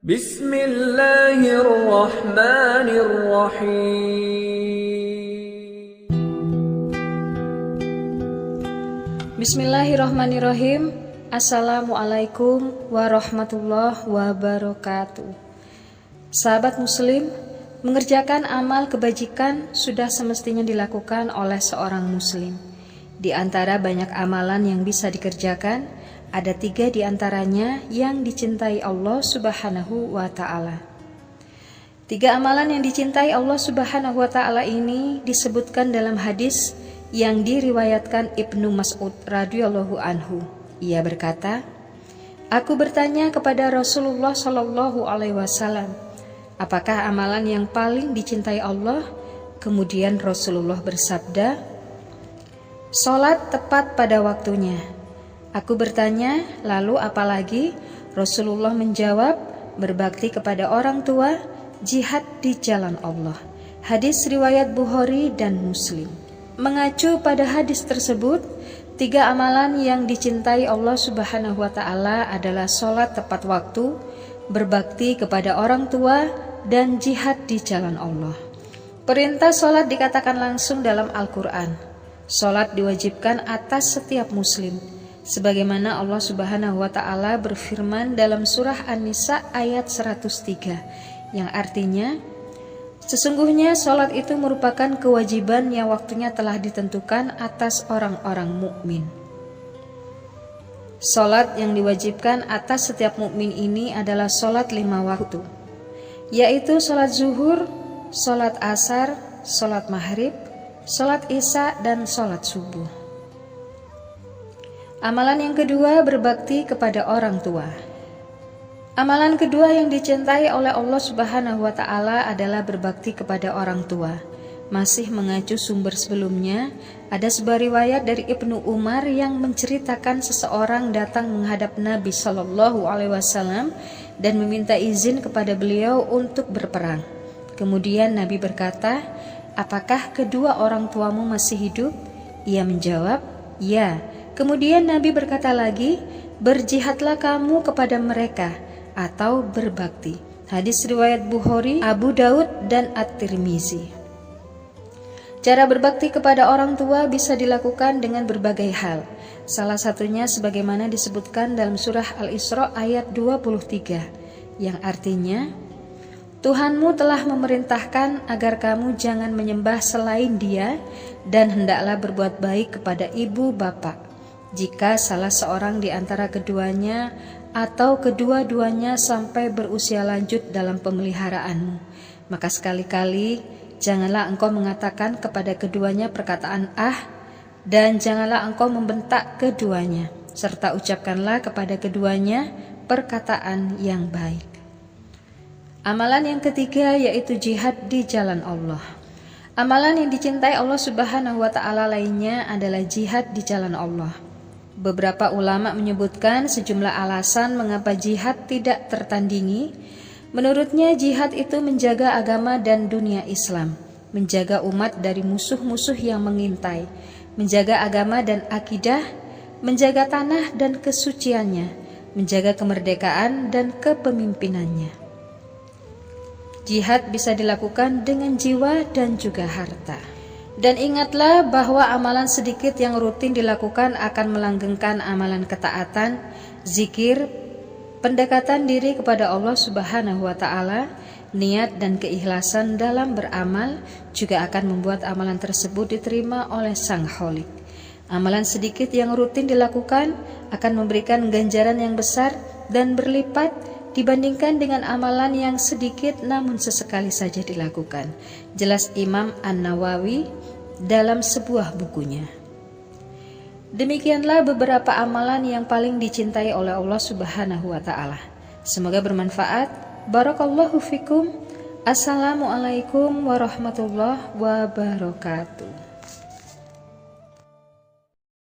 Bismillahirrahmanirrahim. Bismillahirrahmanirrahim. Assalamualaikum warahmatullahi wabarakatuh. Sahabat muslim, mengerjakan amal kebajikan sudah semestinya dilakukan oleh seorang muslim. Di antara banyak amalan yang bisa dikerjakan, ada 3 di antaranya yang dicintai Allah Subhanahu wa ta'ala. 3 amalan yang dicintai Allah Subhanahu wa ta'ala ini disebutkan dalam hadis yang diriwayatkan Ibnu Mas'ud radhiyallahu anhu. Ia berkata, "Aku bertanya kepada Rasulullah sallallahu alaihi wasallam, apakah amalan yang paling dicintai Allah?" Kemudian Rasulullah bersabda, "Salat tepat pada waktunya." Aku bertanya, lalu apalagi? Rasulullah menjawab, berbakti kepada orang tua, jihad di jalan Allah. Hadis riwayat Bukhari dan Muslim. Mengacu pada hadis tersebut, 3 amalan yang dicintai Allah Subhanahu wa ta'ala adalah sholat tepat waktu, berbakti kepada orang tua, dan jihad di jalan Allah. Perintah sholat dikatakan langsung dalam Al-Quran. Sholat diwajibkan atas setiap muslim, sebagaimana Allah Subhanahu wa ta'ala berfirman dalam surah An-Nisa ayat 103, yang artinya, sesungguhnya sholat itu merupakan kewajiban yang waktunya telah ditentukan atas orang-orang mukmin. Sholat yang diwajibkan atas setiap mukmin ini adalah sholat 5 waktu, yaitu sholat zuhur, sholat asar, sholat maghrib, sholat isya, dan sholat subuh. Amalan yang kedua, berbakti kepada orang tua. Amalan kedua yang dicintai oleh Allah Subhanahu wa ta'ala adalah berbakti kepada orang tua. Masih mengacu sumber sebelumnya, ada sebuah riwayat dari Ibnu Umar yang menceritakan seseorang datang menghadap Nabi Shallallahu alaihi wasallam dan meminta izin kepada beliau untuk berperang. Kemudian Nabi berkata, "Apakah kedua orang tuamu masih hidup?" Ia menjawab, "Ya." Kemudian Nabi berkata lagi, "Berjihadlah kamu kepada mereka," atau berbakti. Hadis riwayat Bukhari, Abu Daud, dan At-Tirmizi. Cara berbakti kepada orang tua bisa dilakukan dengan berbagai hal. Salah satunya sebagaimana disebutkan dalam surah Al-Isra ayat 23, yang artinya, "Tuhanmu telah memerintahkan agar kamu jangan menyembah selain Dia, dan hendaklah berbuat baik kepada ibu bapak. Jika salah seorang di antara keduanya atau kedua-duanya sampai berusia lanjut dalam pemeliharaanmu, maka sekali-kali janganlah engkau mengatakan kepada keduanya perkataan 'ah', dan janganlah engkau membentak keduanya, serta ucapkanlah kepada keduanya perkataan yang baik." Amalan yang ketiga yaitu jihad di jalan Allah. Amalan yang dicintai Allah Subhanahu wa ta'ala lainnya adalah jihad di jalan Allah. Beberapa ulama menyebutkan sejumlah alasan mengapa jihad tidak tertandingi. Menurutnya jihad itu menjaga agama dan dunia Islam, menjaga umat dari musuh-musuh yang mengintai, menjaga agama dan akidah, menjaga tanah dan kesuciannya, menjaga kemerdekaan dan kepemimpinannya. Jihad bisa dilakukan dengan jiwa dan juga harta. Dan ingatlah bahwa amalan sedikit yang rutin dilakukan akan melanggengkan amalan ketaatan, zikir, pendekatan diri kepada Allah Subhanahu wa ta'ala. Niat dan keikhlasan dalam beramal juga akan membuat amalan tersebut diterima oleh Sang Khalik. Amalan sedikit yang rutin dilakukan akan memberikan ganjaran yang besar dan berlipat dibandingkan dengan amalan yang sedikit namun sesekali saja dilakukan. Jelas Imam An-Nawawi dalam sebuah bukunya. Demikianlah beberapa amalan yang paling dicintai oleh Allah Subhanahu wa ta'ala. Semoga bermanfaat. Barakallahu fikum. Assalamualaikum warahmatullahi wabarakatuh.